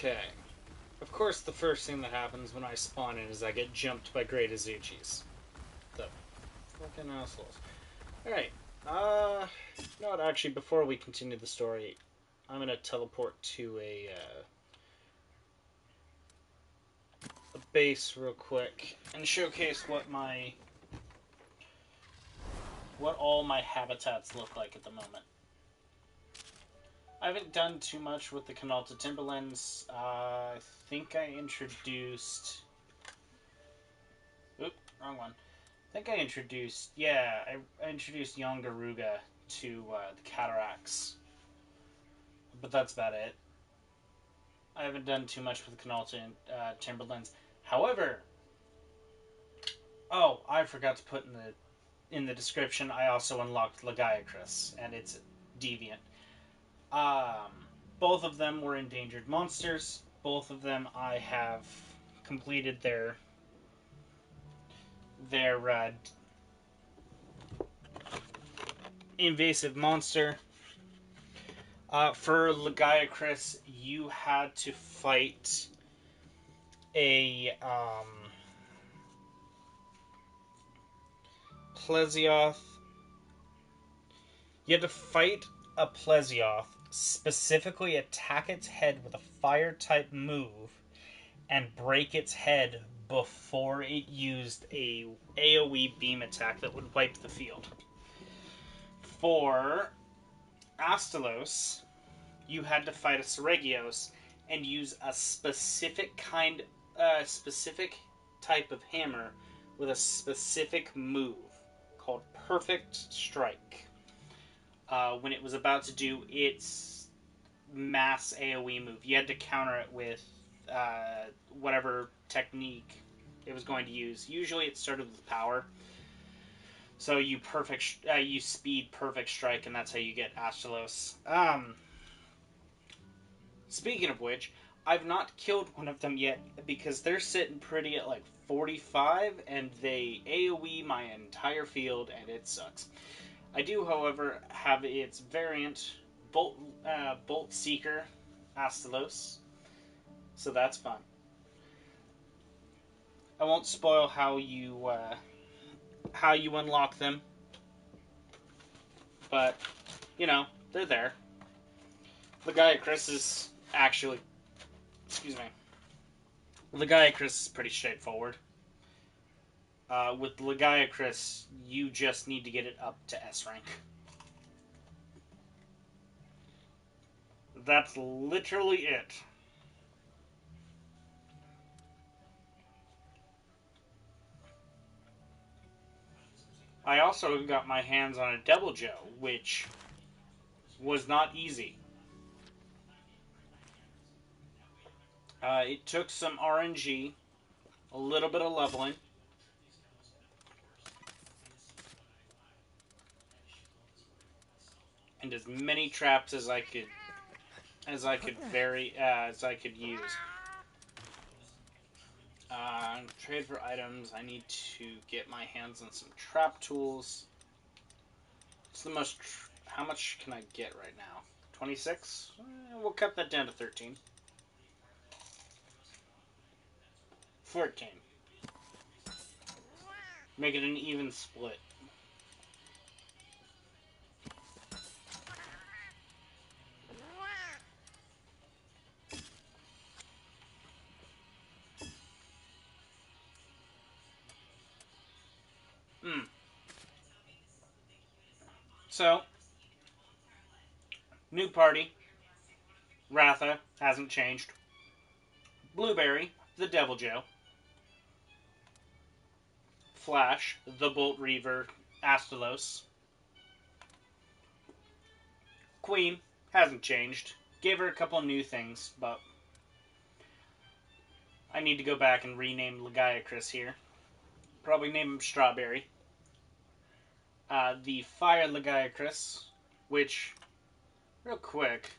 Okay. Of course, the first thing that happens when I spawn in is I get jumped by Great Azuchis. The fucking assholes. Alright. You know what? Actually, before we continue the story, I'm gonna teleport to a base real quick and showcase what all my habitats look like at the moment. I haven't done too much with the Canalta Timberlands. I think I introduced... Oop, wrong one. I think I introduced... Yeah, I introduced Yongaruga to the Cataracts. But that's about it. I haven't done too much with the Canalta Timberlands. However... Oh, I forgot to put in the description, I also unlocked Lagiacrus, and it's deviant. Both of them were endangered monsters. Both of them I have completed their invasive monster. For Lagiacrus, you had to fight a Plesioth. You had to fight a Plesioth, specifically attack its head with a fire-type move, and break its head before it used a AoE beam attack that would wipe the field. For Astalos, you had to fight a Seregios and use a specific type of hammer with a specific move called Perfect Strike. When it was about to do its mass AoE move, you had to counter it with whatever technique it was going to use. Usually it started with power. So you speed Perfect Strike, and that's how you get Astalos. Speaking of which, I've not killed one of them yet because they're sitting pretty at like 45, and they AoE my entire field, and it sucks. I do, however, have its variant, Bolt Seeker Astalos, so that's fun. I won't spoil how you unlock them, but you know, they're there. Lagiacrus is actually, excuse me. Lagiacrus is pretty straightforward. With Lagiacrus, you just need to get it up to S rank. That's literally it. I also got my hands on a Deviljho, which was not easy. It took some RNG, a little bit of leveling, and as many traps as I could use. Trade for items. I need to get my hands on some trap tools. It's the most. How much can I get right now? 26? We'll cut that down to 13. 14. Make it an even split. So, new party. Ratha hasn't changed. Blueberry, the Deviljho. Flash, the Bolt Reaver, Astalos. Queen hasn't changed. Gave her a couple new things, but I need to go back and rename Lagiacrus here. Probably name him Strawberry. The Fire Lagiacrus, which, real quick,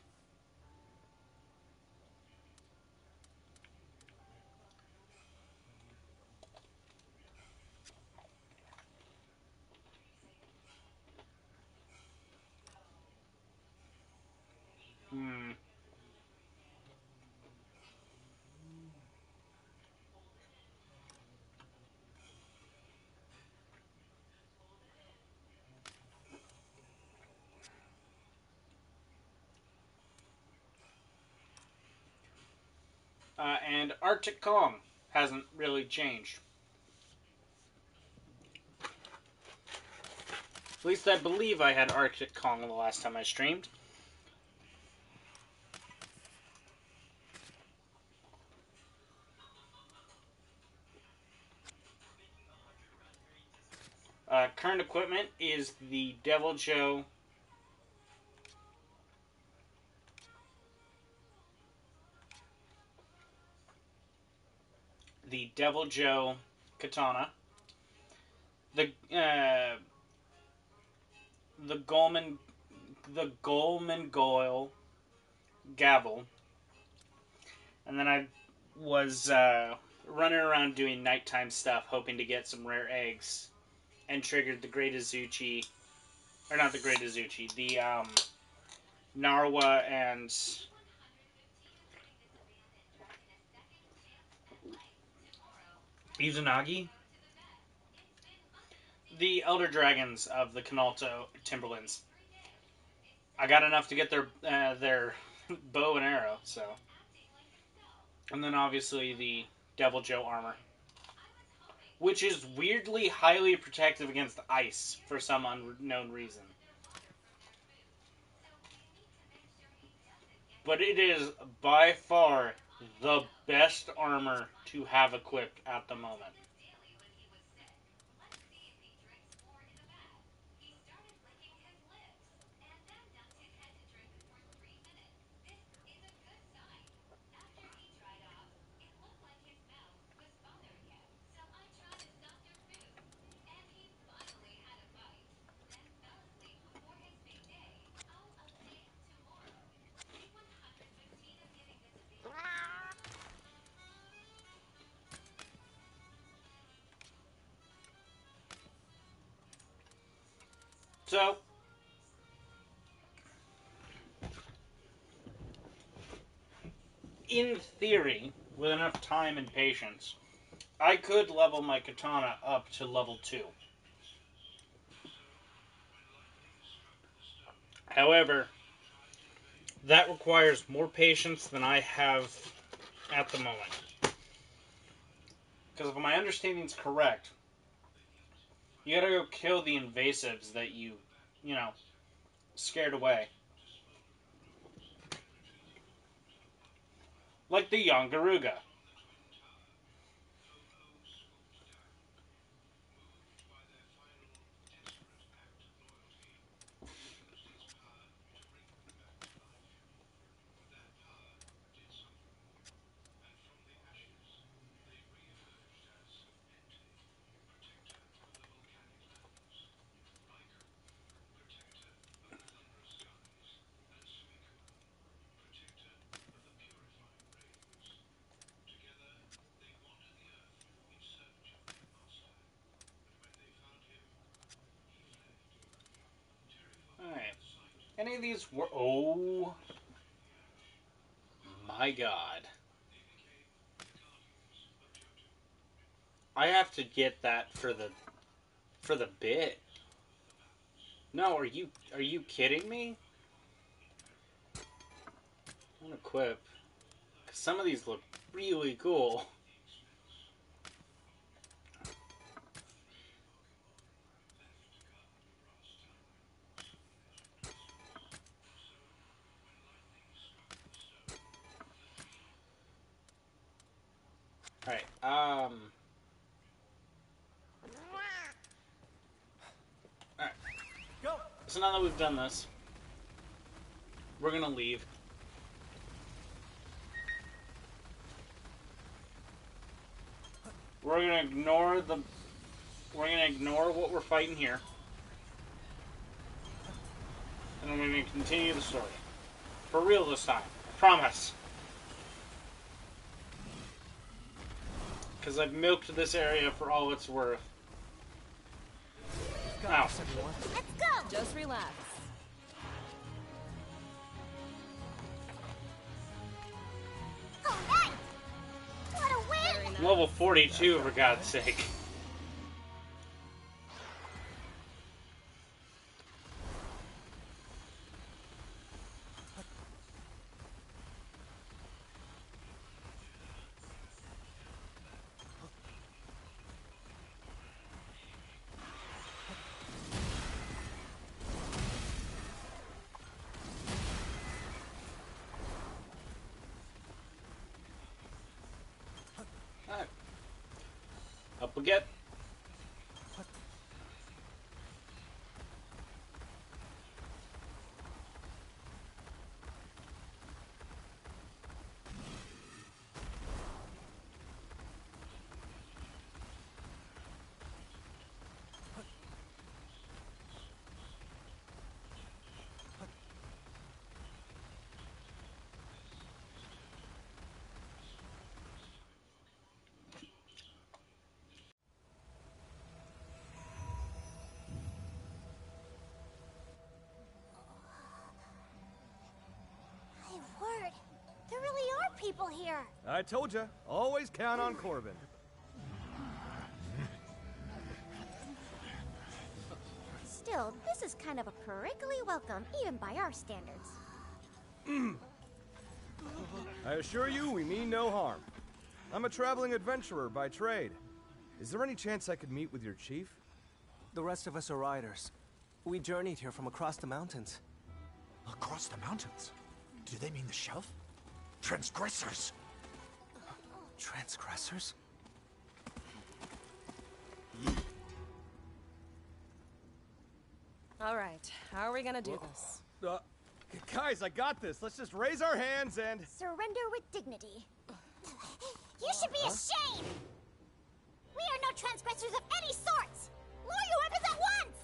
And Arctic Kong hasn't really changed. At least I believe I had Arctic Kong the last time I streamed. Current equipment is the Deviljho. The Deviljho katana. The Goleman Goyle gavel. And then I was running around doing nighttime stuff, hoping to get some rare eggs, and triggered the Great Azuchi, or not the Great Azuchi, the Narwa and Izanagi, the Elder Dragons of the Kanalto Timberlands. I got enough to get their bow and arrow, so. And then obviously the Deviljho armor, which is weirdly highly protective against ice for some unknown reason. But it is by far the best armor to have equipped at the moment. So, in theory, with enough time and patience, I could level my katana up to level 2. However, that requires more patience than I have at the moment. Because if my understanding is correct, you gotta go kill the invasives that you scared away. Like the Yongaruga. Alright. Any of these were... Oh... My god. I have to get that for the bit. No, are you kidding me? Unequip. Because some of these look really cool. Alright, Alright. So now that we've done this, we're gonna leave. We're gonna ignore what we're fighting here. And we're gonna continue the story. For real this time. I promise. Because I've milked this area for all it's worth. Ow. Let's go! Just relax. Alright! What a win! Level 42, for God's sake. Forget. My word, there really are people here. I told you, always count on Corbin. Still, this is kind of a prickly welcome, even by our standards. I assure you, we mean no harm. I'm a traveling adventurer by trade. Is there any chance I could meet with your chief? The rest of us are riders. We journeyed here from across the mountains. Across the mountains? Do they mean the shelf? Transgressors! Transgressors? All right, how are we gonna do this? Guys, I got this. Let's just raise our hands and... Surrender with dignity. You should be ashamed! We are no transgressors of any sort! Lower your weapons at once!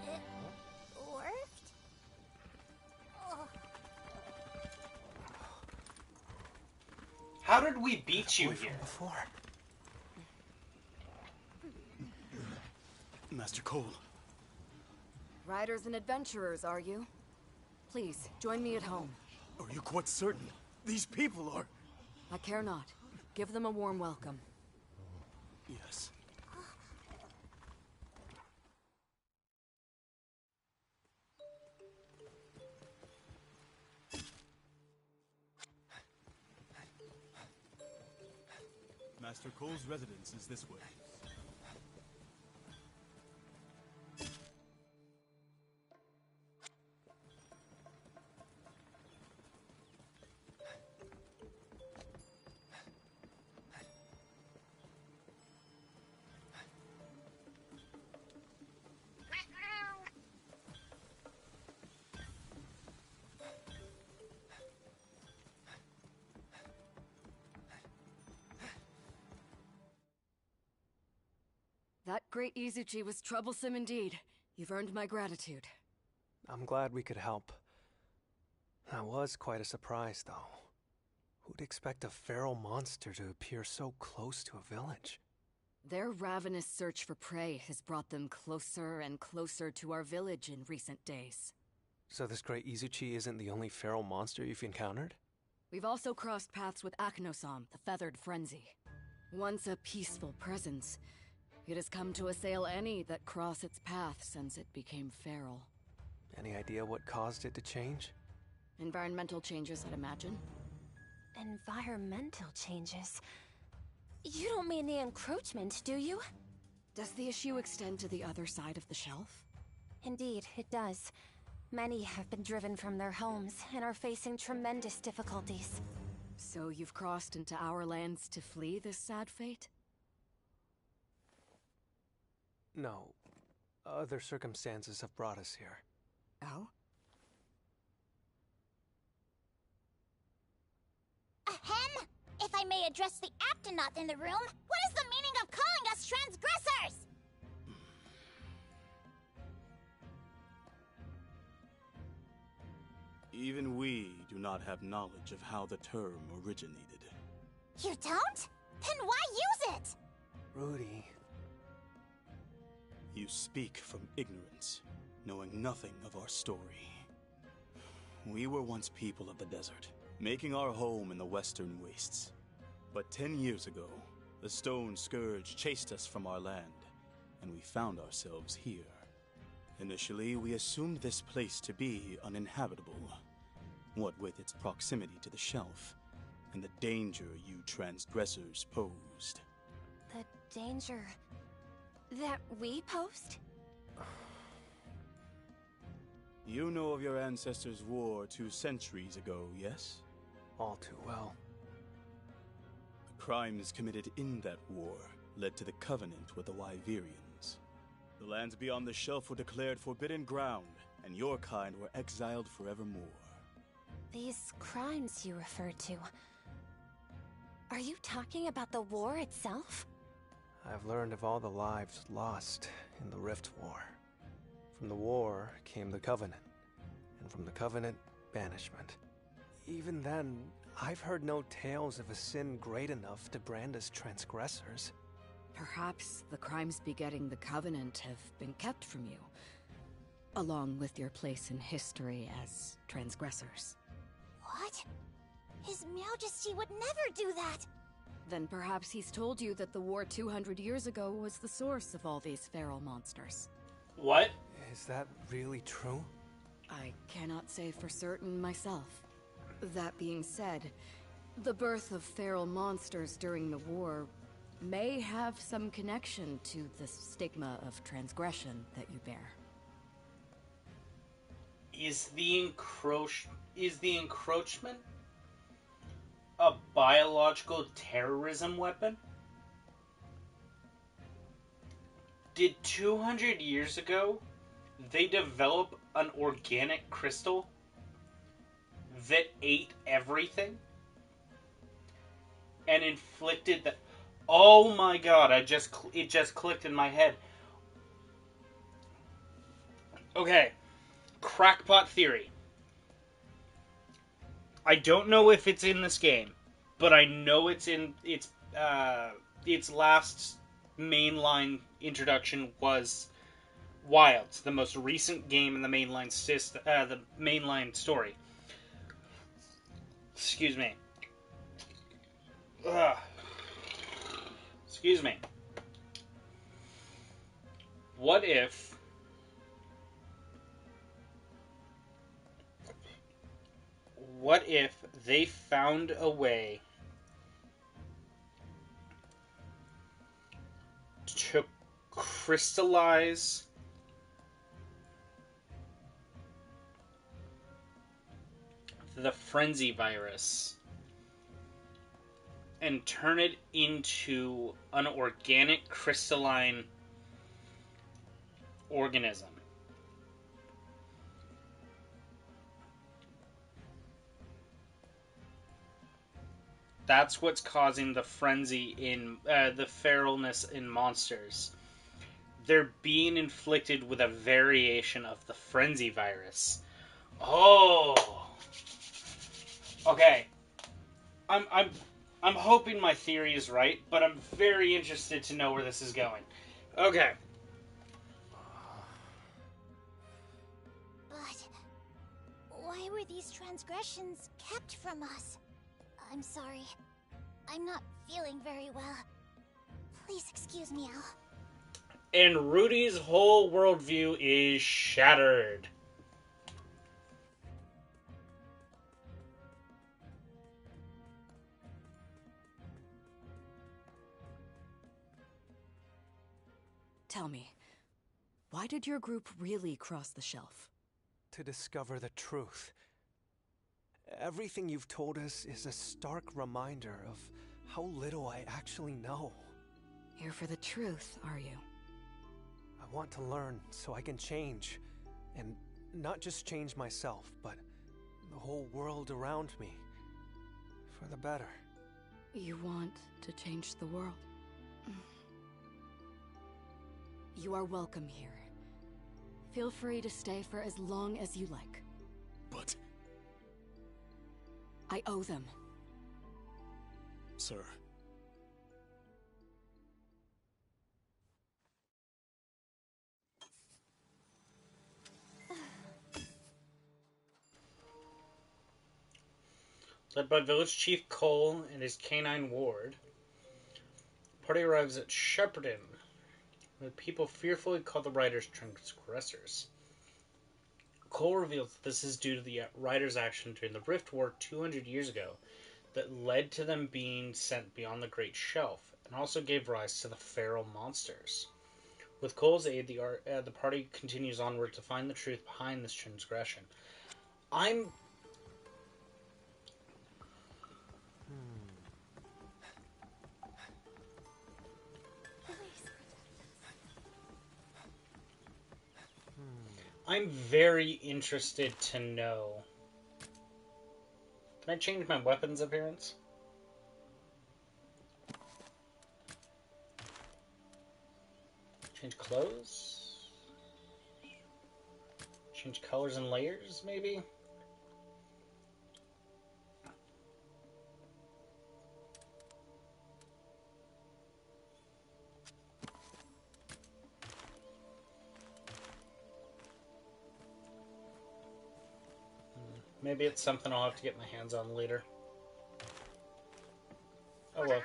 It worked? Oh. How did we beat you Boy from here? before. Master Cole. Riders and adventurers, are you? Please, join me at home. Are you quite certain? These people are... I care not. Give them a warm welcome. Yes. Master Cole's residence is this way. That great Izuchi was troublesome indeed. You've earned my gratitude. I'm glad we could help. That was quite a surprise, though. Who'd expect a feral monster to appear so close to a village? Their ravenous search for prey has brought them closer and closer to our village in recent days. So this great Izuchi isn't the only feral monster you've encountered? We've also crossed paths with Aknosam, the Feathered Frenzy. Once a peaceful presence, it has come to assail any that cross its path since it became feral. Any idea what caused it to change? Environmental changes, I'd imagine. Environmental changes? You don't mean the encroachment, do you? Does the issue extend to the other side of the shelf? Indeed, it does. Many have been driven from their homes and are facing tremendous difficulties. So you've crossed into our lands to flee this sad fate? No. Other circumstances have brought us here. Oh? Ahem! If I may address the Aptonaut in the room, what is the meaning of calling us transgressors? Even we do not have knowledge of how the term originated. You don't? Then why use it? Rudy. You speak from ignorance, knowing nothing of our story. We were once people of the desert, making our home in the western wastes. But 10 years ago, the Stone Scourge chased us from our land, and we found ourselves here. Initially, we assumed this place to be uninhabitable, what with its proximity to the shelf, and the danger you transgressors posed. The danger... That we post? You know of your ancestors' war 2 centuries ago, yes? All too well. The crimes committed in that war led to the covenant with the Wyverians. The lands beyond the shelf were declared forbidden ground, and your kind were exiled forevermore. These crimes you referred to... Are you talking about the war itself? I've learned of all the lives lost in the Rift War. From the war came the Covenant, and from the Covenant, banishment. Even then, I've heard no tales of a sin great enough to brand as transgressors. Perhaps the crimes begetting the Covenant have been kept from you, along with your place in history as transgressors. What? His Majesty would never do that! Then perhaps he's told you that the war 200 years ago was the source of all these feral monsters. What? Is that really true? I cannot say for certain myself. That being said, the birth of feral monsters during the war may have some connection to the stigma of transgression that you bear. Is the encroachment a biological terrorism weapon? Did 200 years ago they develop an organic crystal that ate everything and inflicted the... Oh my god, it just clicked in my head. Okay, crackpot theory. I don't know if it's in this game, but I know it's in its last mainline introduction was Wilds, the most recent game in the mainline the mainline story. Excuse me. Ugh. Excuse me. What if they found a way to crystallize the frenzy virus and turn it into an organic crystalline organism? That's what's causing the frenzy in the feralness in monsters. They're being inflicted with a variation of the frenzy virus. Oh, okay. I'm hoping my theory is right, but I'm very interested to know where this is going. Okay. But... why were these transgressions kept from us? I'm sorry. I'm not feeling very well. Please excuse me, Al. And Rudy's whole worldview is shattered. Tell me, why did your group really cross the shelf? To discover the truth. Everything you've told us is a stark reminder of how little I actually know. Here for the truth, are you? I want to learn so I can change. And not just change myself, but the whole world around me. For the better. You want to change the world? You are welcome here. Feel free to stay for as long as you like. But... I owe them. Sir. Led by Village Chief Cole and his canine ward, the party arrives at Shepperton, where the people fearfully call the riders transgressors. Cole reveals that this is due to the riders' action during the Rift War 200 years ago that led to them being sent beyond the Great Shelf, and also gave rise to the feral monsters. With Cole's aid, the party continues onward to find the truth behind this transgression. I'm very interested to know. Can I change my weapon's appearance? Change clothes? Change colors and layers, maybe? Maybe it's something I'll have to get my hands on later. Oh well.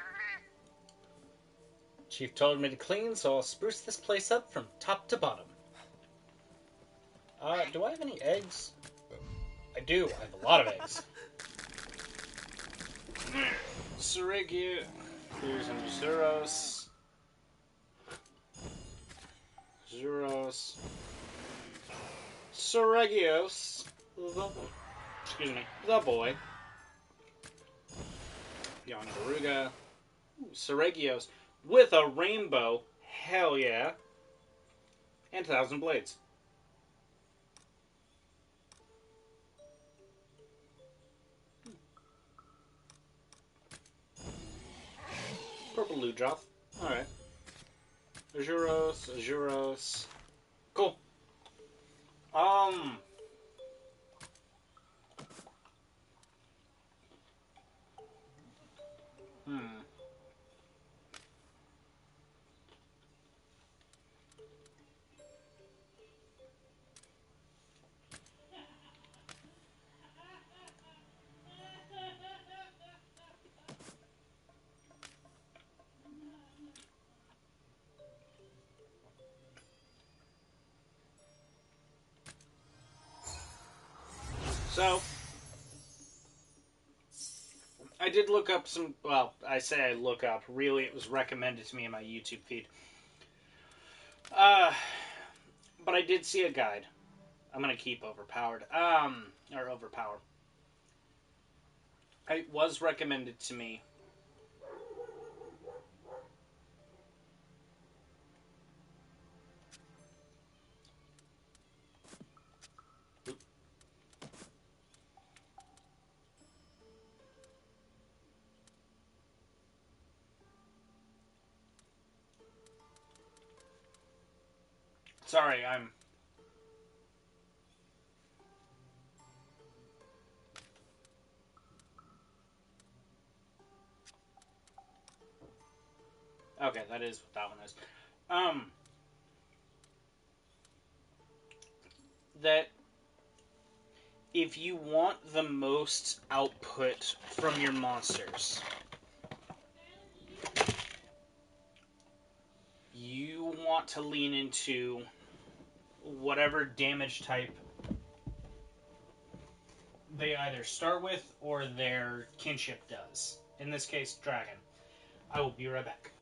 Chief told me to clean, so I'll spruce this place up from top to bottom. Do I have any eggs? I do. I have a lot of eggs. Seregios. Here's some Zuros. Seregios. The boy. Yongaruga. Seregios. With a rainbow. Hell yeah. And 1,000 blades. Purple Lujoth. Alright. Azuros. Cool. So, I did look up some, well, I say I look up, really it was recommended to me in my YouTube feed. But I did see a guide. I'm gonna keep overpowered. Or overpower. It was recommended to me. Sorry, I'm... Okay, that is what that one is. That if you want the most output from your monsters, you want to lean into whatever damage type they either start with or their kinship does. In this case, dragon. I will be right back.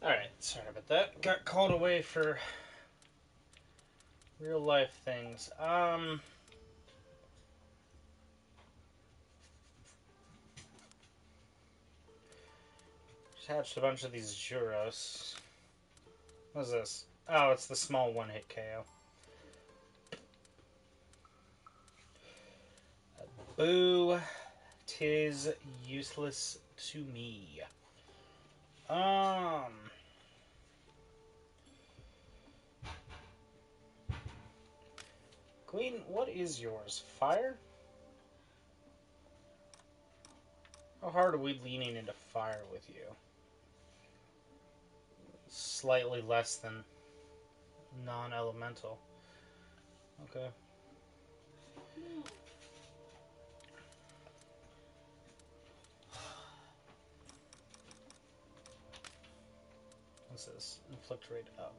Alright, sorry about that. Got called away for real life things. Just hatched a bunch of these Juros. What's this? Oh, it's the small one-hit KO. Boo. 'Tis useless to me. Queen, what is yours? Fire? How hard are we leaning into fire with you? Slightly less than non-elemental. Okay. What's this? Inflict rate up.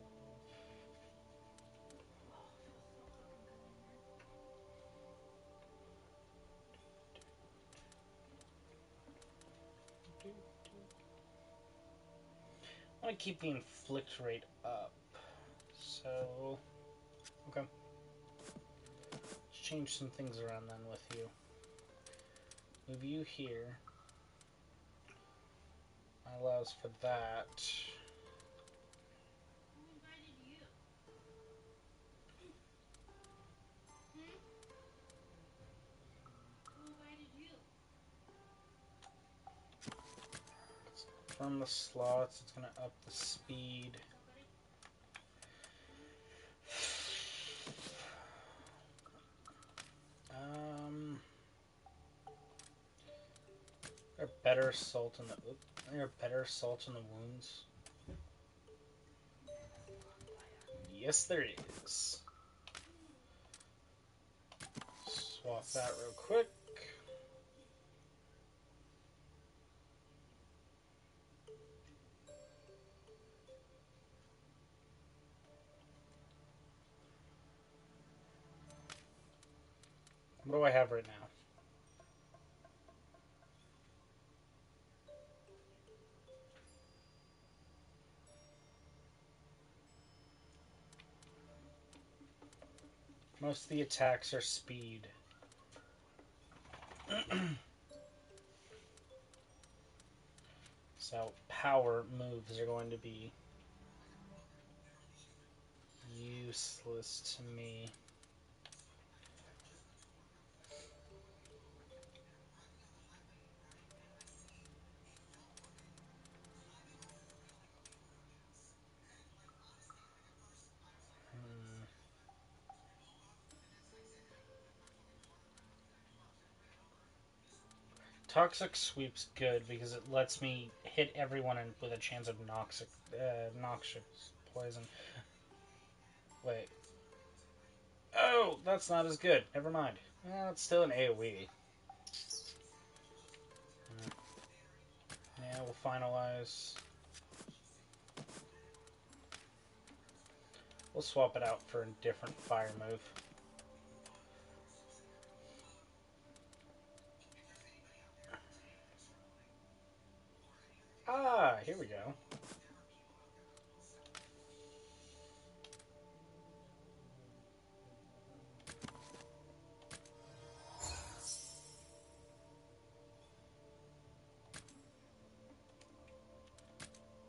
I want to keep the inflict rate up. So, okay. Let's change some things around then with you. Move you here. Allows for that. From the slots, it's going to up the speed. There better salt in the salt in the wounds. Yes, there is. Swap that real quick. What do I have right now? Most of the attacks are speed. So power moves are going to be useless to me. Toxic Sweep's good because it lets me hit everyone with a chance of noxious poison. Wait. Oh, that's not as good. Never mind. It's still an AoE. Yeah, we'll finalize. We'll swap it out for a different fire move. Ah, here we go.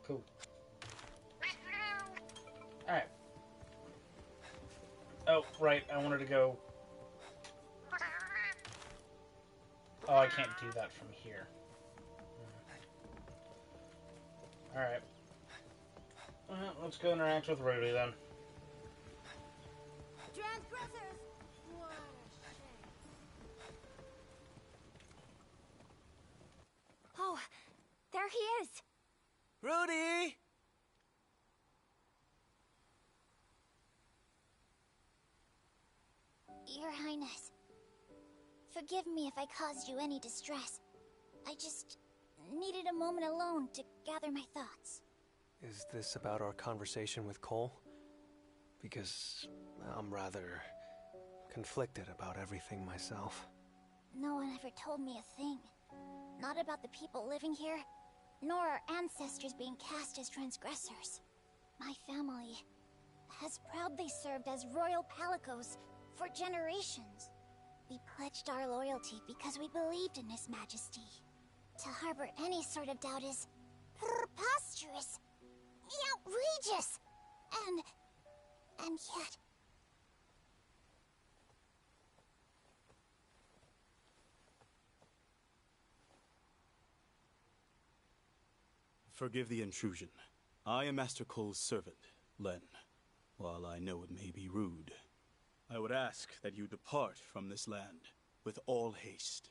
Cool. Alright. Oh, right, I wanted to go... Oh, I can't do that from here. Alright. Let's go interact with Rudy then. Transgressors! What a shame. Oh, there he is! Rudy! Your Highness, forgive me if I caused you any distress. I just needed a moment alone to gather my thoughts. Is this about our conversation with Cole? Because I'm rather conflicted about everything myself. No one ever told me a thing. Not about the people living here, nor our ancestors being cast as transgressors. My family has proudly served as royal palicos for generations. We pledged our loyalty because we believed in His Majesty. To harbor any sort of doubt is preposterous, outrageous, and yet... Forgive the intrusion. I am Master Cole's servant, Len. While I know it may be rude, I would ask that you depart from this land with all haste.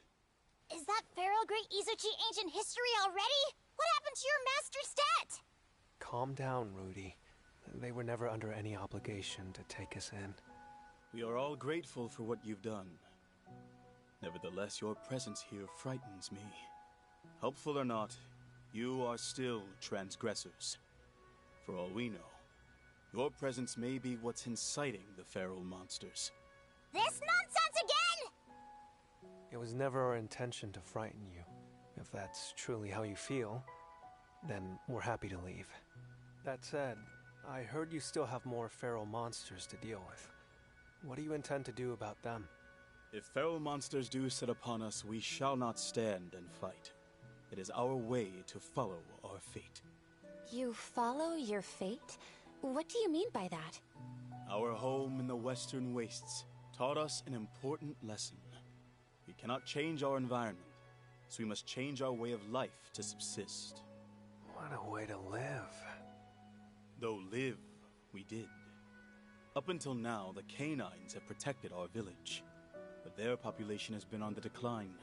Is that Feral Great Izuchi ancient history already? What happened to your master's debt? Calm down, Rudy. They were never under any obligation to take us in. We are all grateful for what you've done. Nevertheless, your presence here frightens me. Helpful or not, you are still transgressors. For all we know, your presence may be what's inciting the feral monsters. This nonsense again! It was never our intention to frighten you. If that's truly how you feel, then we're happy to leave. That said, I heard you still have more feral monsters to deal with. What do you intend to do about them? If feral monsters do set upon us, we shall not stand and fight. It is our way to follow our fate. You follow your fate? What do you mean by that? Our home in the Western Wastes taught us an important lesson. We cannot change our environment, so we must change our way of life to subsist. What a way to live. Though live, we did. Up until now, the canines have protected our village, but their population has been on the decline.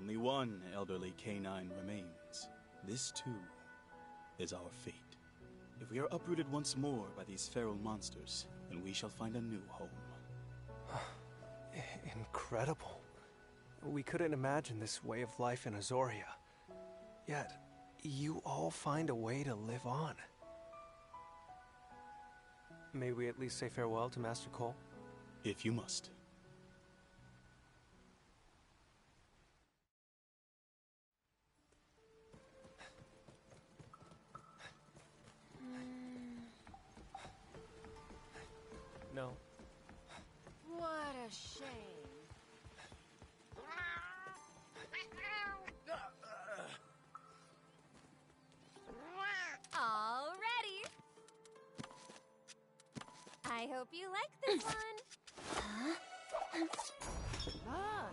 Only one elderly canine remains. This, too, is our fate. If we are uprooted once more by these feral monsters, then we shall find a new home. Incredible. We couldn't imagine this way of life in Azoria. Yet, you all find a way to live on. May we at least say farewell to Master Cole? If you must. No. What a shame. All ready. I hope you like this one.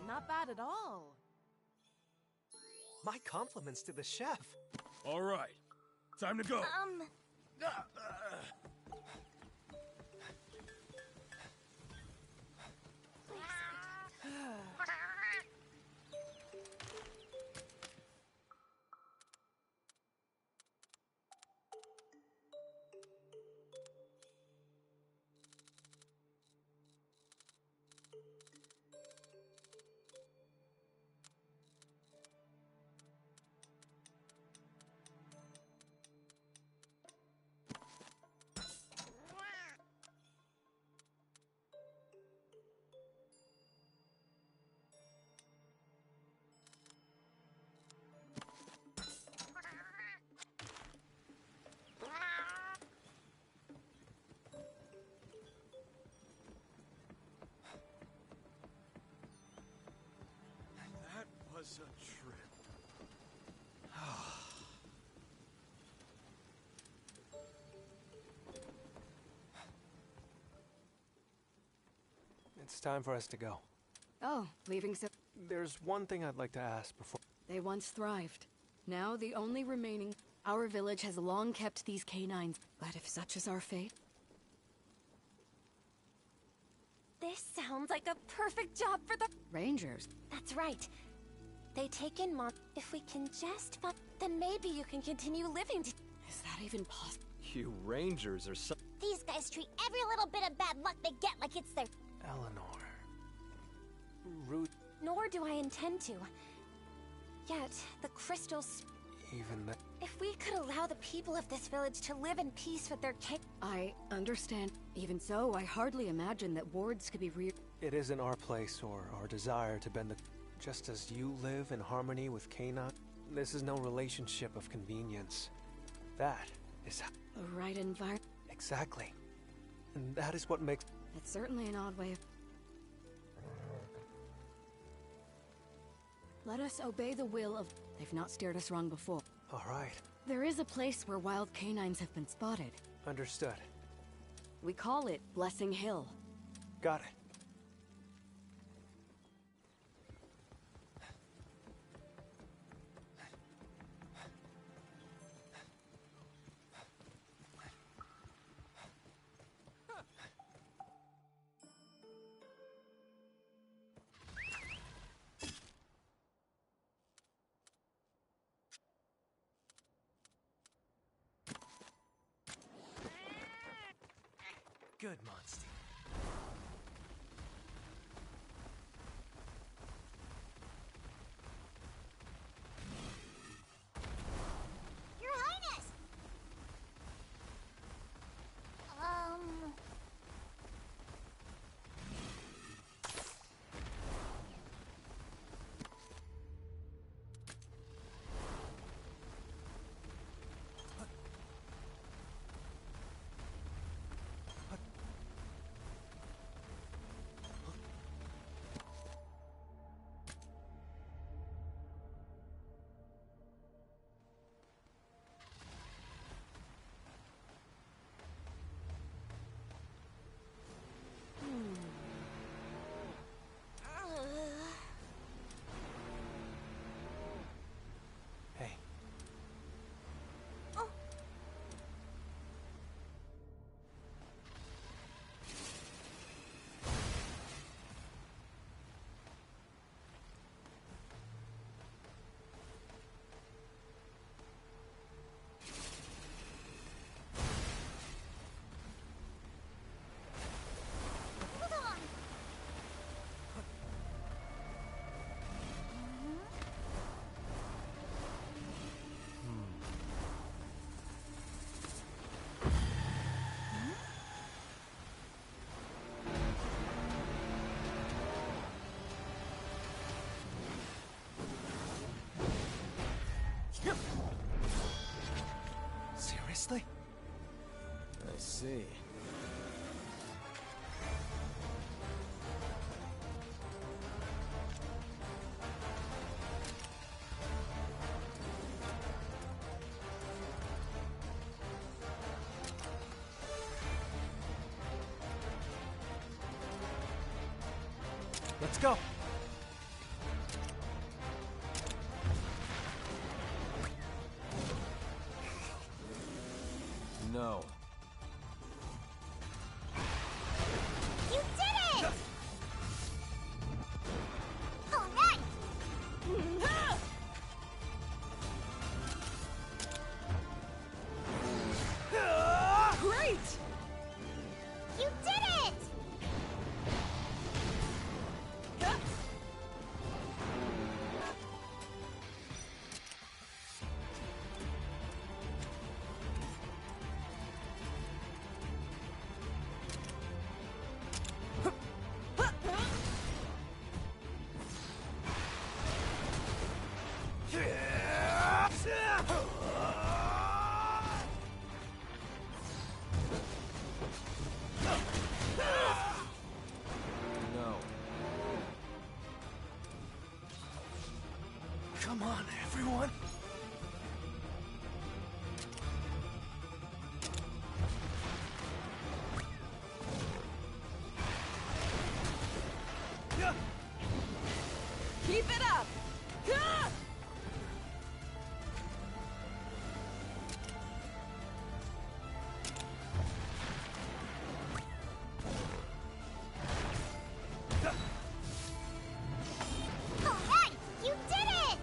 Not bad at all. My compliments to the chef. All right, time to go. That was a trip. It's time for us to go. Oh, leaving so... There's one thing I'd like to ask before... They once thrived. Now the only remaining... Our village has long kept these canines. But if such is our fate... This sounds like a perfect job for the Rangers. That's right. They take in If we can just find... Then maybe you can continue living to... Is that even possible? You Rangers are so... These guys treat every little bit of bad luck they get like it's their... Eleanor... Ruth... Nor do I intend to. Yet, the crystals... Even the... If we could allow the people of this village to live in peace with their king... I understand. Even so, I hardly imagine that wards could be It isn't our place or our desire to bend the... Just as you live in harmony with Kana, This is no relationship of convenience. That is The right environment. exactly. And that is what makes... It's certainly an odd way of... Let us obey the will of... They've not steered us wrong before. All right. There is a place where wild canines have been spotted. Understood. We call it Blessing Hill. Got it. Good monster. Your Highness! Hey. Hold on! Seriously? I see. Let's go. No. You did it! All right! Great! You did it! No. Come on, everyone. Keep it up! All right! You did it!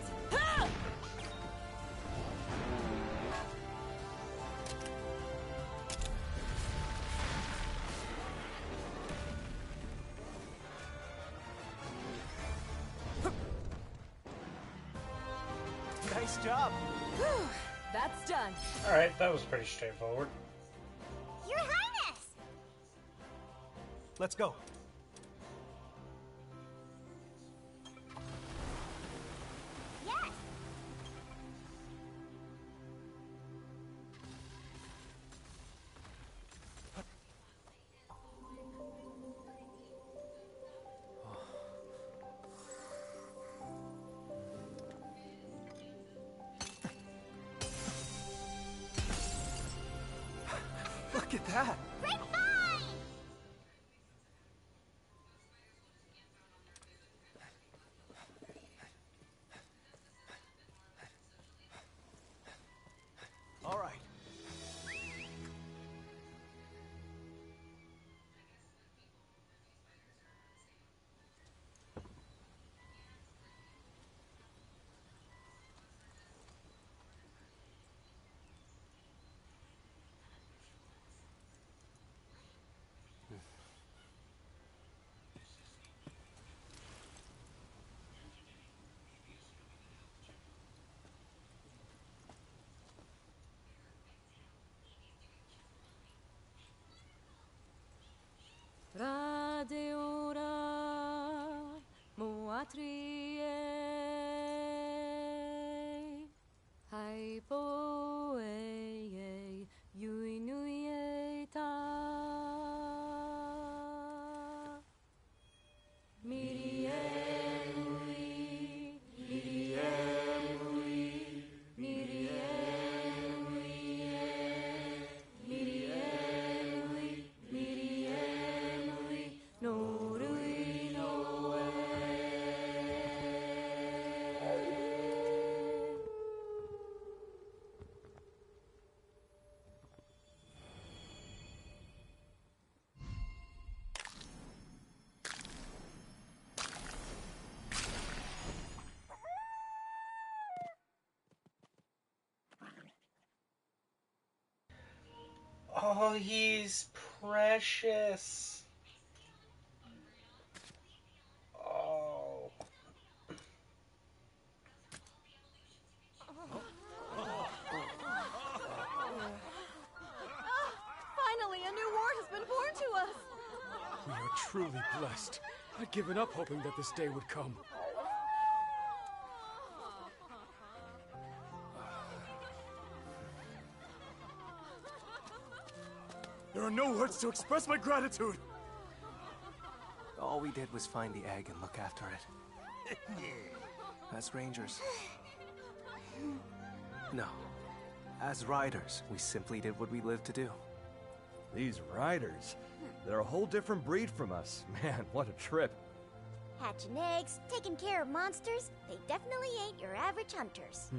Nice job. That's done. Alright, that was pretty straightforward. Your Highness! Let's go. Yes! that? Grapevine! All right. Radeora Moatrie Hypoe Yuinuieta Miriemui Miriemui Miriemui Miriemui Miriemui Norui Noe Oh, he's precious. Oh. Finally, a new war has been born to us! We are truly blessed. I'd given up hoping that this day would come. There are no words to express my gratitude! All we did was find the egg and look after it. As rangers. No. As riders, we simply did what we lived to do. These riders, they're a whole different breed from us. Man, what a trip. Hatching eggs, taking care of monsters, they definitely ain't your average hunters.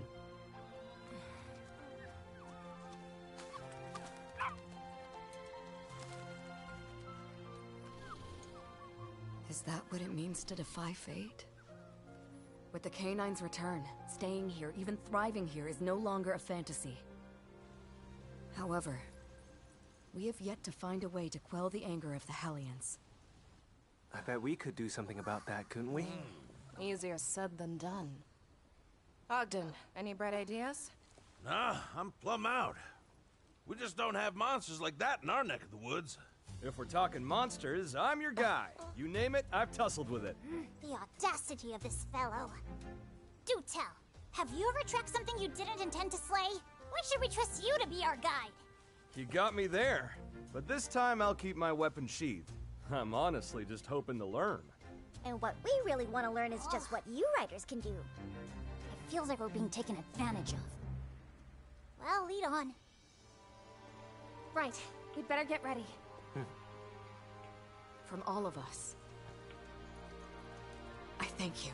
Is that what it means to defy fate? With the canine's return, staying here, even thriving here, is no longer a fantasy. However, we have yet to find a way to quell the anger of the Hellions. I bet we could do something about that, couldn't we? Easier said than done. Ogden, any bright ideas? Nah, I'm plumb out. We just don't have monsters like that in our neck of the woods. If we're talking monsters, I'm your guy. You name it, I've tussled with it. The audacity of this fellow. Do tell, have you ever tracked something you didn't intend to slay? Why should we trust you to be our guide? You got me there. But this time I'll keep my weapon sheathed. I'm honestly just hoping to learn. And what we really want to learn is just what you riders can do. It feels like we're being taken advantage of. Well, lead on. Right, we'd better get ready. From all of us, I thank you.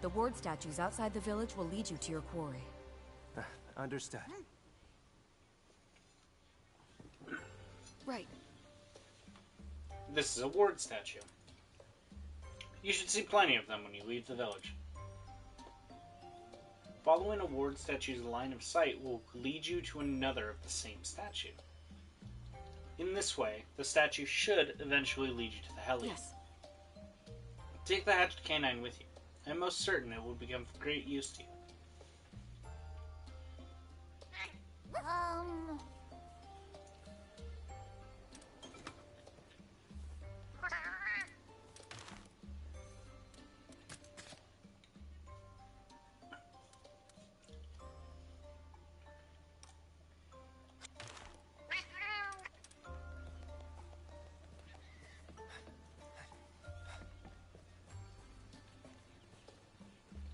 The ward statues outside the village will lead you to your quarry. Understood. Right. This is a ward statue. You should see plenty of them when you leave the village. Following a ward statue's line of sight will lead you to another of the same statue. In this way, the statue should eventually lead you to the Hellions. Yes. Take the hatched canine with you. I'm most certain it will become of great use to you.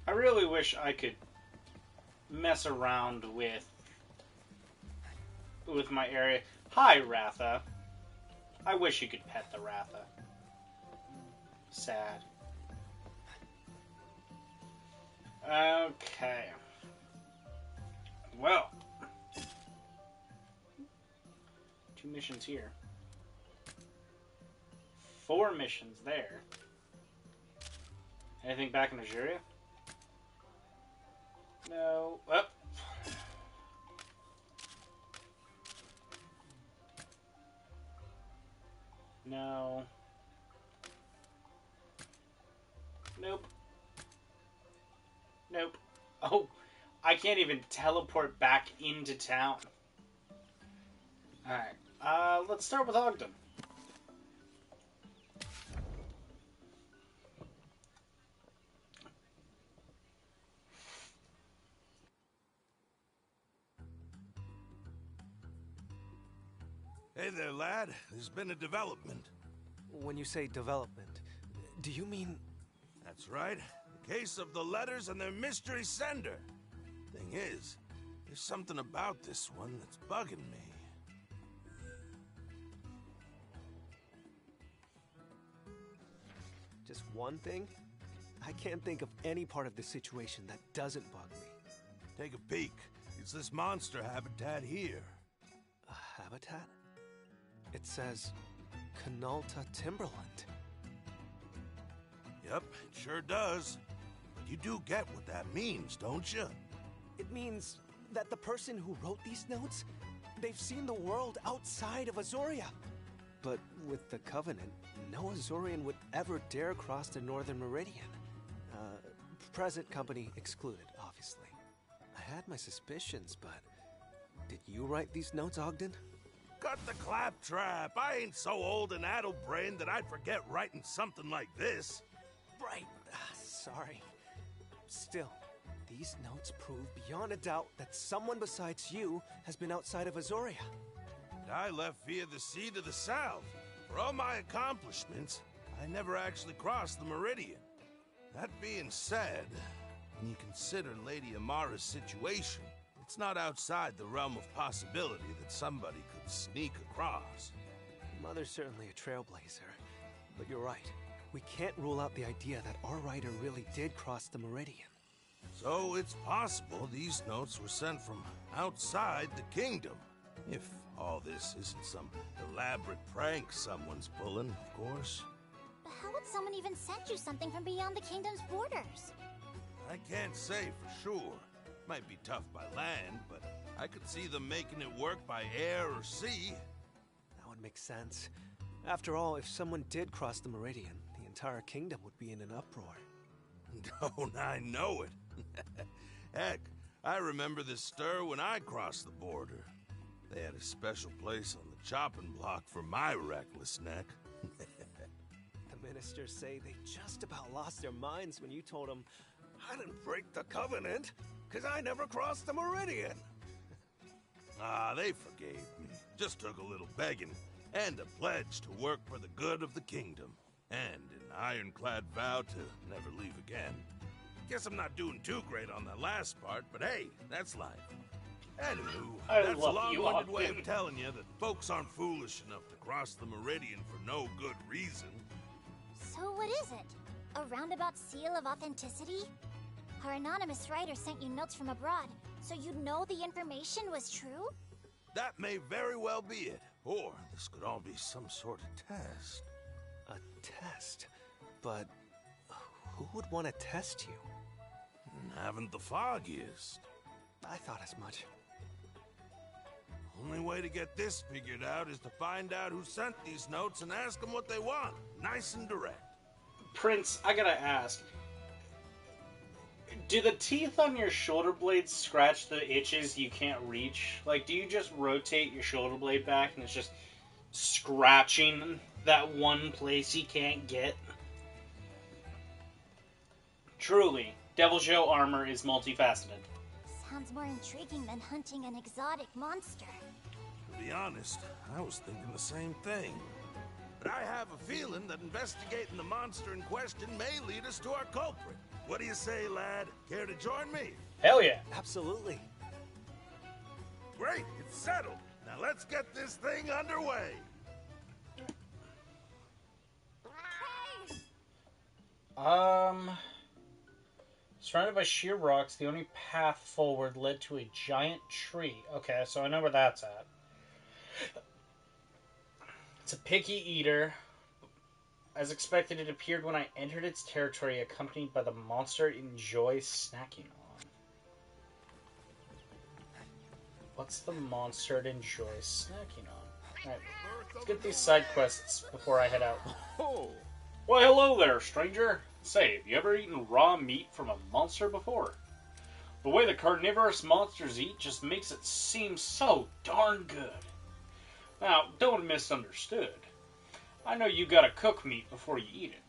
I really wish I could mess around with with my area. Hi, Ratha. I wish you could pet the Ratha. Sad. Okay. Well. 2 missions here. 4 missions there. Anything back in Nigeria? No. Oh. No. Nope. Nope. Oh, I can't even teleport back into town. Alright. Let's start with Ogden. Hey there, lad. There's been a development. When you say development, do you mean... That's right. The case of the letters and their mystery sender. Thing is, there's something about this one that's bugging me. Just one thing? I can't think of any part of the situation that doesn't bug me. Take a peek. It's this monster habitat here. A habitat? It says... Canalta Timberland. Yep, it sure does. But you do get what that means, don't you? It means that the person who wrote these notes, they've seen the world outside of Azoria. But with the Covenant, no Azorian would ever dare cross the Northern Meridian. Present company excluded, obviously. I had my suspicions, but... Did you write these notes, Ogden? Cut the claptrap! I ain't so old and addle-brained that I'd forget writing something like this. Right. Sorry. Still, these notes prove beyond a doubt that someone besides you has been outside of Azoria. And I left via the sea to the south. For all my accomplishments, I never actually crossed the Meridian. That being said, when you consider Lady Amara's situation, it's not outside the realm of possibility that somebody could sneak across. Mother's certainly a trailblazer, but you're right. We can't rule out the idea that our writer really did cross the Meridian. So it's possible these notes were sent from outside the kingdom. If all this isn't some elaborate prank someone's pulling, of course. But how would someone even send you something from beyond the kingdom's borders? I can't say for sure. Might be tough by land, but I could see them making it work by air or sea. That would make sense. After all, if someone did cross the Meridian, the entire kingdom would be in an uproar. Don't I know it? Heck, I remember this stir when I crossed the border. They had a special place on the chopping block for my reckless neck. The ministers say they just about lost their minds when you told them, I didn't break the covenant, because I never crossed the Meridian. They forgave me. Just took a little begging, and a pledge to work for the good of the kingdom, and an ironclad vow to never leave again. Guess I'm not doing too great on that last part, but hey, that's life. Anywho, that's a long-winded way of telling you that folks aren't foolish enough to cross the Meridian for no good reason. So what is it? A roundabout seal of authenticity? Our anonymous writer sent you notes from abroad, so you know the information was true? That may very well be it. Or this could all be some sort of test. A test? But who would want to test you? Haven't the foggiest. I thought as much. Only way to get this figured out is to find out who sent these notes and ask them what they want. Nice and direct. Prince, I gotta ask. Do the teeth on your shoulder blades scratch the itches you can't reach? Like, do you just rotate your shoulder blade back and it's just scratching that one place you can't get? Truly, Deviljho armor is multifaceted. Sounds more intriguing than hunting an exotic monster. To be honest, I was thinking the same thing. But I have a feeling that investigating the monster in question may lead us to our culprit. What do you say, lad? Care to join me? Hell yeah. Absolutely. Great, it's settled. Now let's get this thing underway. Surrounded by sheer rocks, the only path forward led to a giant tree. Okay, so I know where that's at. It's a picky eater. As expected, it appeared when I entered its territory, accompanied by the monster it enjoys snacking on. What's the monster it enjoys snacking on? Alright, let's get these side quests before I head out. Oh, Why, hello there, stranger. Say, have you ever eaten raw meat from a monster before? The way the carnivorous monsters eat just makes it seem so darn good. Now, don't misunderstood. I know you gotta cook meat before you eat it.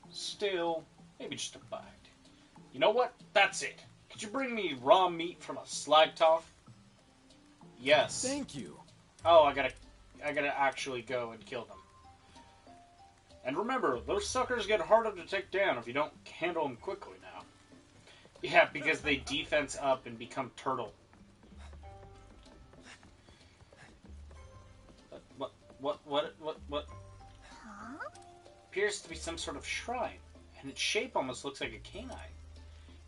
Still, maybe just a bite. You know what? That's it. Could you bring me raw meat from a slagtoff? Yes. thank you. Oh, I gotta actually go and kill them. And remember, those suckers get harder to take down if you don't handle them quickly now. Yeah, because they defense up and become turtle. What? Huh? Appears to be some sort of shrine, and its shape almost looks like a canine.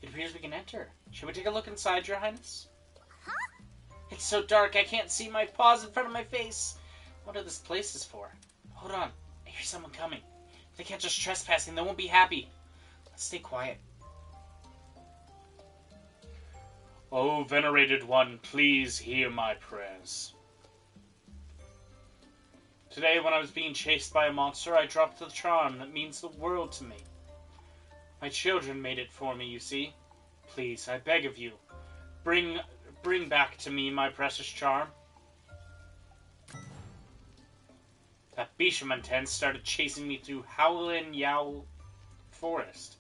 It appears we can enter. Shall we take a look inside, Your Highness? Huh? It's so dark I can't see my paws in front of my face. I wonder what this place is for. Hold on. I hear someone coming. If they catch us trespassing, they won't be happy. Let's stay quiet. Oh, venerated one, please hear my prayers. Today, when I was being chased by a monster, I dropped the charm that means the world to me. My children made it for me, you see. Please, I beg of you, bring back to me my precious charm. That Bishaman started chasing me through Howlin' Yowl Forest,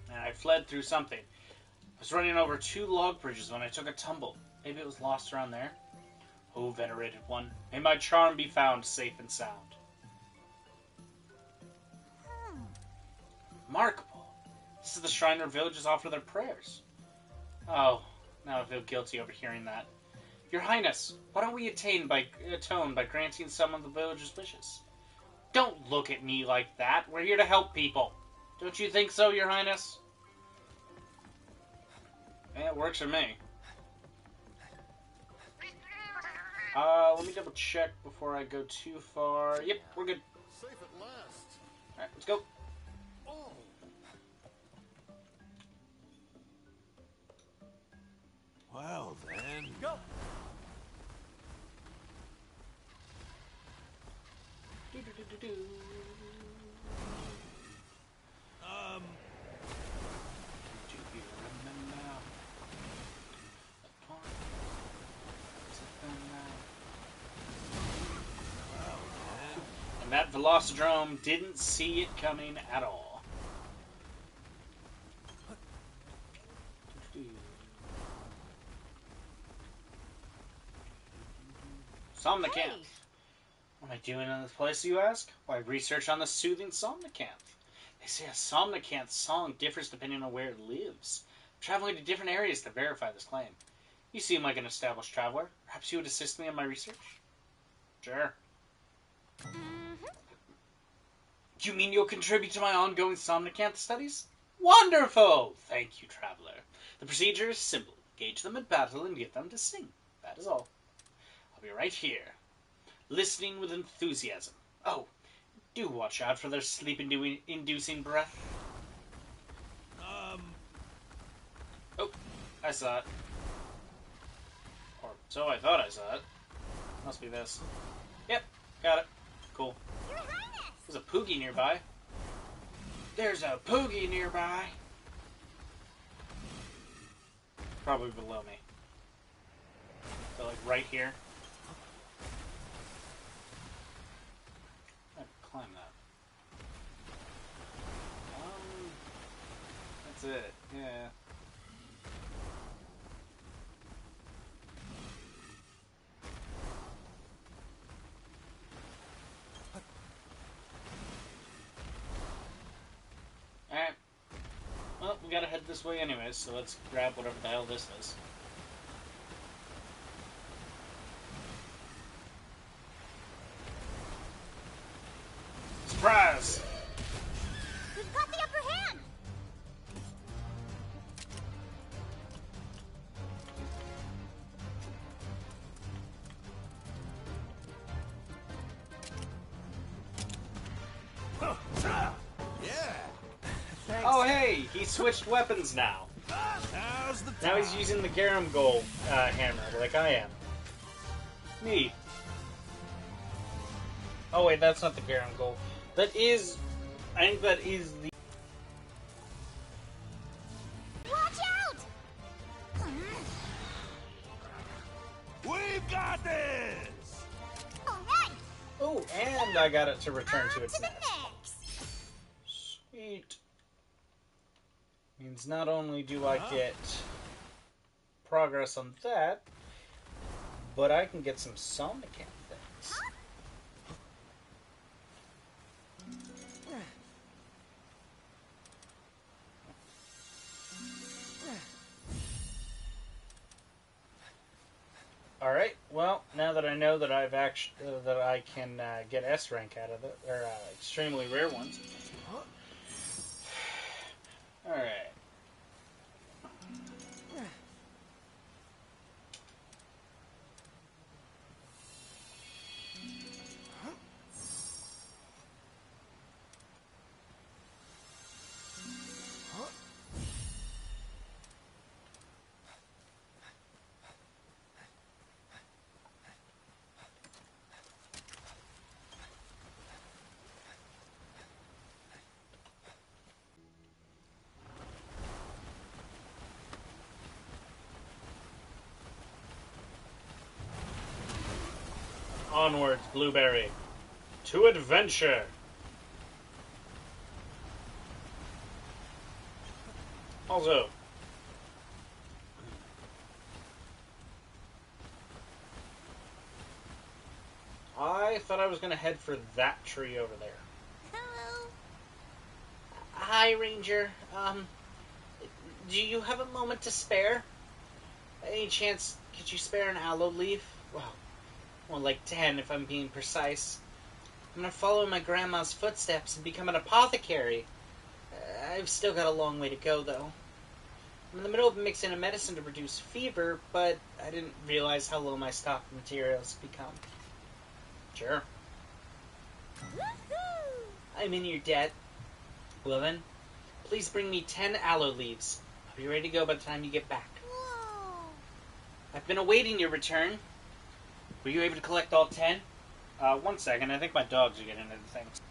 and I fled through something. I was running over 2 log bridges when I took a tumble. Maybe it was lost around there. Oh, venerated one, may my charm be found safe and sound. Remarkable. This is the shrine where villagers offer their prayers. Oh, now I feel guilty over hearing that. Your Highness, why don't we atone by granting some of the villagers' wishes? Don't look at me like that. We're here to help people. Don't you think so, Your Highness? Yeah, it works for me. Let me double check before I go too far. Yep, we're good. Safe at last. Alright, let's go. Oh. Well then. Go. Do you remember? And that Velocidrome didn't see it coming at all. Somnicanth. Hey. What am I doing in this place, you ask? Why, research on the soothing Somnicanth. They say a Somnicanth song differs depending on where it lives. I'm traveling to different areas to verify this claim. You seem like an established traveler. Perhaps you would assist me in my research? Sure. You mean you'll contribute to my ongoing Somnicanth studies? Wonderful! Thank you, traveler. The procedure is simple. Engage them in battle and get them to sing. That is all. I'll be right here, listening with enthusiasm. Oh, do watch out for their sleep-inducing breath. Oh, I saw it. Or so I thought I saw it. Must be this. Yep, got it. Cool. Your Highness! There's a Poogie nearby. There's a Poogie nearby. Probably below me. So, like, right here. I can climb that. That's it. Yeah. Alright. Well, we gotta head this way anyways, so let's grab whatever the hell this is. us. We've got the upper hand! Thanks. Oh, hey! He switched weapons now. Now he's using the Garum Gold hammer, like I am. Neat. Oh, wait, that's not the Garum Gold. That is... I think that is the... Watch out! We've got this! Alright! Oh, and I got it to return to its To the nest. next! Sweet. Means not only do I get progress on that, but I can get some Sonic things. Alright, well, now that I know that I've actually that I can get S rank out of it, or extremely rare ones. Alright. Onwards, Blueberry. To adventure! Also, I thought I was going to head for that tree over there. Hello? Hi, Ranger. Do you have a moment to spare? Any chance could you spare an aloe leaf? Well, like 10 if I'm being precise. I'm gonna follow my grandma's footsteps and become an apothecary. I've still got a long way to go, though. I'm in the middle of mixing a medicine to reduce fever, but I didn't realize how low my stock of materials had become. Sure. Woohoo! I'm in your debt. Well then, please bring me 10 aloe leaves. I'll be ready to go by the time you get back. Whoa! I've been awaiting your return. Were you able to collect all 10? 1 second, I think my dogs are getting into things.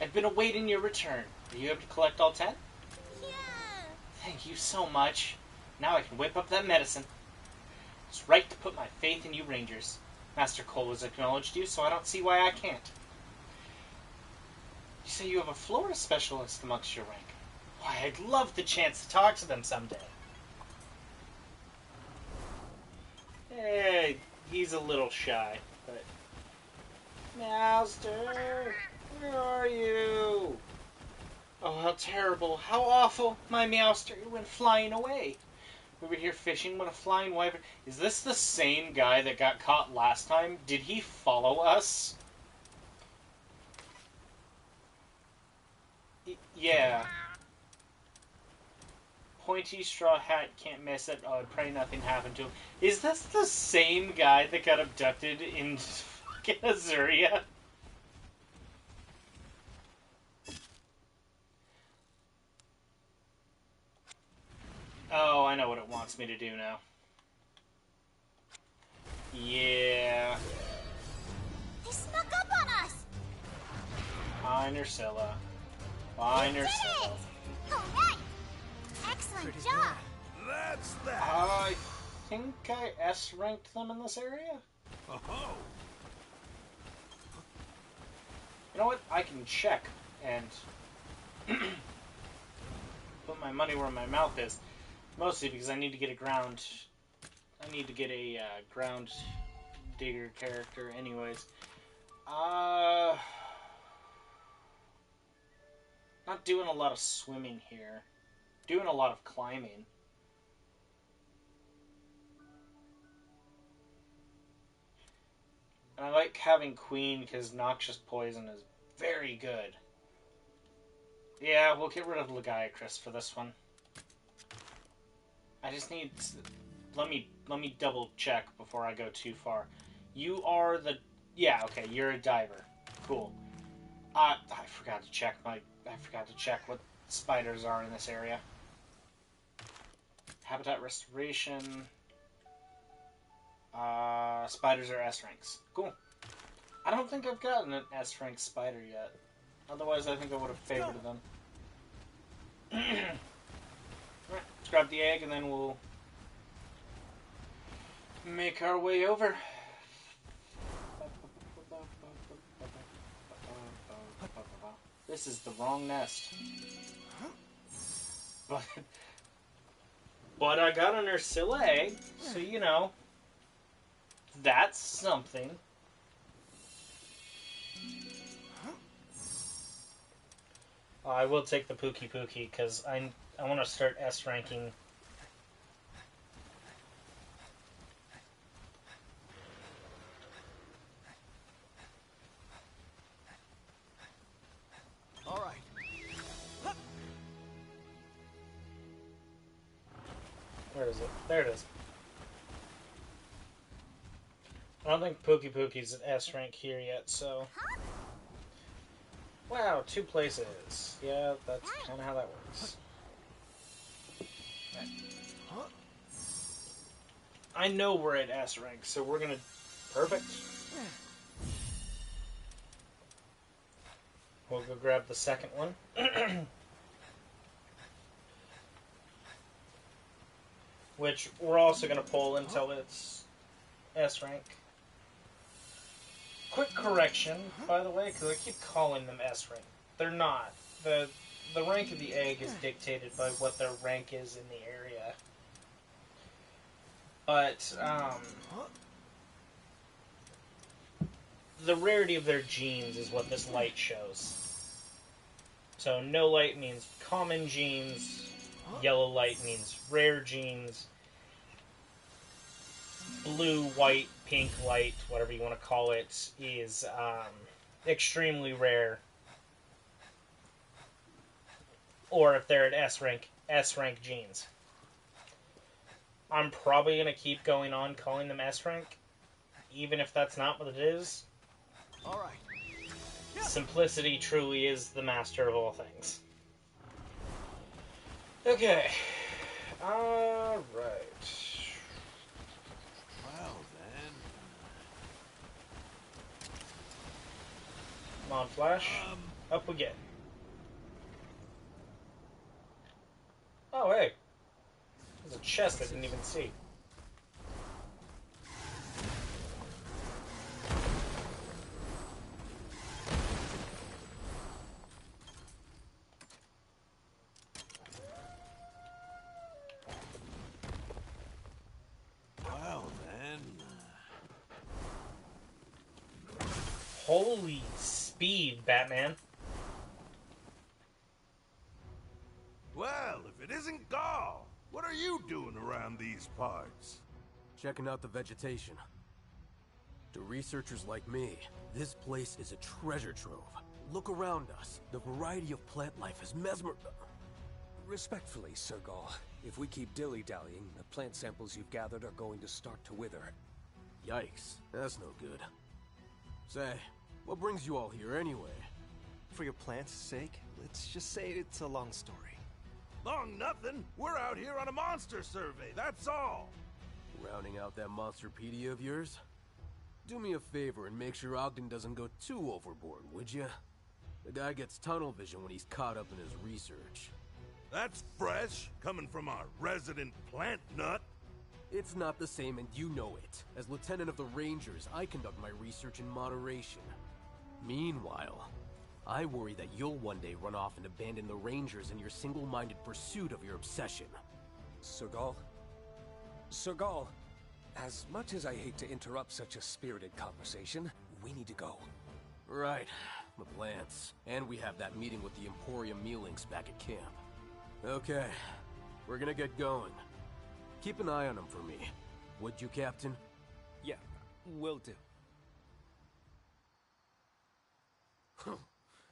I've been awaiting your return. Are you able to collect all 10? Yeah! Thank you so much. Now I can whip up that medicine. It's right to put my faith in you Rangers. Master Cole has acknowledged you, so I don't see why I can't. You say you have a flora specialist amongst your rank. Why, I'd love the chance to talk to them someday. Hey, he's a little shy, but... Master, where are you? Oh, how terrible, how awful. My Meowster went flying away. We were here fishing when a flying wyvern... Is this the same guy that got caught last time? Did he follow us? Yeah. Pointy straw hat, can't miss it. Oh, I pray nothing happened to him. Is this the same guy that got abducted in fucking Azuria? Oh, I know what it wants me to do now. Yeah. They snuck up on us! Fine, Ursula. Fine, Ursula. Alright! Excellent job! That's that! I think I S-ranked them in this area. Oh-ho! You know what? I can check and put my money where my mouth is. Mostly because I need to get a ground... I need to get a ground digger character anyways. Not doing a lot of swimming here. Doing a lot of climbing. And I like having Queen because Noxious Poison is very good. Yeah, we'll get rid of Legiacris for this one. I just need... Let me double check before I go too far. You are the... Yeah, okay, you're a diver. Cool. I forgot to check what spiders are in this area. Habitat restoration. Spiders are S ranks. Cool. I don't think I've gotten an S rank spider yet. Otherwise, I think I would have favored them. Alright, let's grab the egg and then we'll make our way over. This is the wrong nest. But I got an Ursula egg, so you know, that's something. I will take the Pookie Pookie because I want to start S ranking. All right. Where is it? There it is. I don't think Pookie Pookie's at S rank here yet, so... Wow, 2 places. Yeah, that's kind of how that works. Right. I know we're at S rank, so we're gonna... Perfect. We'll go grab the second one. Which we're also going to pull until it's S rank. Quick correction, by the way, because I keep calling them S rank. They're not. The rank of the egg is dictated by what their rank is in the area. But, the rarity of their genes is what this light shows. So no light means common genes, yellow light means rare genes, blue, white, pink light, whatever you want to call it, is extremely rare. Or if they're at S rank genes. I'm probably going to keep going on calling them S rank, even if that's not what it is. All right. Simplicity truly is the master of all things. Okay. Alright. Well, then... Come on, Flash. Up we get. Oh, hey. There's a chest I didn't even see. Well, then... Holy speed, Batman. Well, if it isn't Gaul, what are you doing around these parts? Checking out the vegetation. To researchers like me, this place is a treasure trove. Look around us. The variety of plant life is Respectfully, Sir Gaul, if we keep dilly-dallying, the plant samples you've gathered are going to start to wither. Yikes, that's no good. Say, what brings you all here anyway? For your plants' sake, let's just say it's a long story. Long nothing. We're out here on a monster survey, that's all. Rounding out that monsterpedia of yours? Do me a favor and make sure Ogden doesn't go too overboard, would ya? The guy gets tunnel vision when he's caught up in his research. That's fresh, coming from our resident plant nut. It's not the same, and you know it. As Lieutenant of the Rangers, I conduct my research in moderation. Meanwhile, I worry that you'll one day run off and abandon the Rangers in your single-minded pursuit of your obsession. Sir Gaul? Sir Gaul, as much as I hate to interrupt such a spirited conversation, we need to go. Right, the plants. And we have that meeting with the Emporium Mealings back at camp. Okay, we're gonna get going. Keep an eye on them for me. Would you, Captain? Yeah, will do.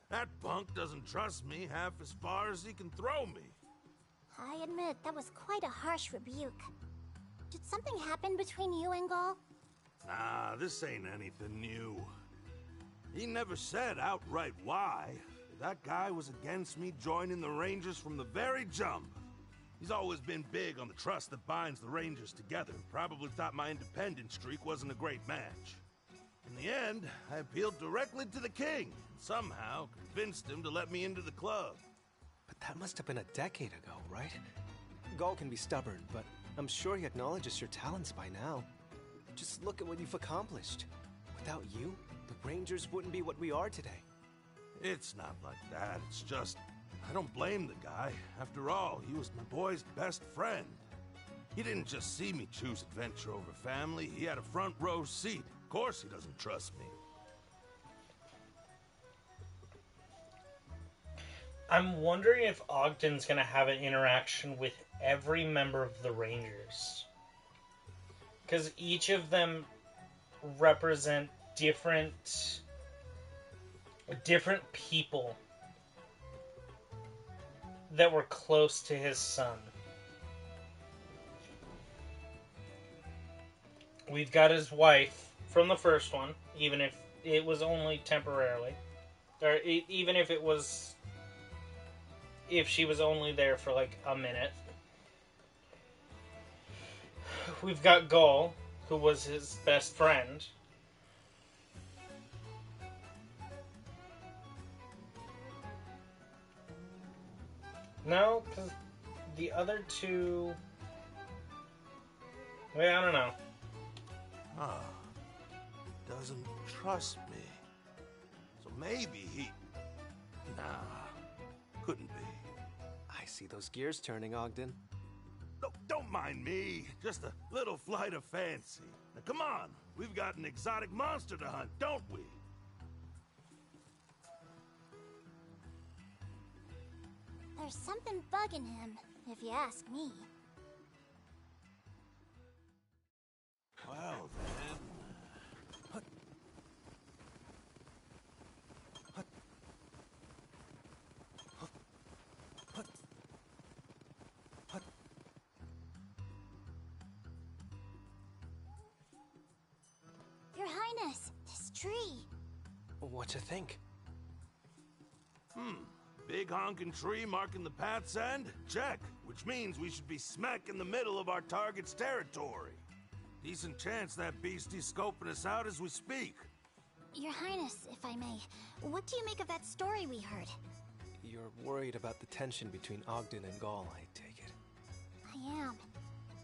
That punk doesn't trust me half as far as he can throw me. I admit, that was quite a harsh rebuke. Did something happen between you and Gaul? Nah, this ain't anything new. He never said outright why. That guy was against me joining the Rangers from the very jump. He's always been big on the trust that binds the Rangers together. Probably thought my independent streak wasn't a great match. In the end, I appealed directly to the king, and somehow convinced him to let me into the club. But that must have been a decade ago, right? Gaul can be stubborn, but I'm sure he acknowledges your talents by now. Just look at what you've accomplished. Without you, the Rangers wouldn't be what we are today. It's not like that, it's just... I don't blame the guy. After all, he was my boy's best friend. He didn't just see me choose adventure over family, he had a front row seat. Of course he doesn't trust me. I'm wondering if Ogden's gonna have an interaction with every member of the Rangers. Because each of them represent different people that were close to his son. We've got his wife from the first one, even if it was only temporarily. Or even if it was... if she was only there for like a minute. We've got Gaul, who was his best friend. No, because the other two... well, I don't know. Ah, doesn't trust me. So maybe he... Nah, couldn't be. I see those gears turning, Ogden. No, don't mind me. Just a little flight of fancy. Now come on, we've got an exotic monster to hunt, don't we? There's something bugging him, if you ask me. Well then... Your Highness, this tree. What you think? Big honking tree marking the path's end? Check. Which means we should be smack in the middle of our target's territory. Decent chance that beastie's scoping us out as we speak. Your Highness, if I may, what do you make of that story we heard? You're worried about the tension between Ogden and Gaul, I take it. I am.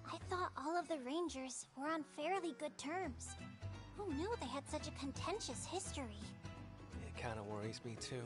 I thought all of the Rangers were on fairly good terms. Who knew they had such a contentious history? It kinda worries me too.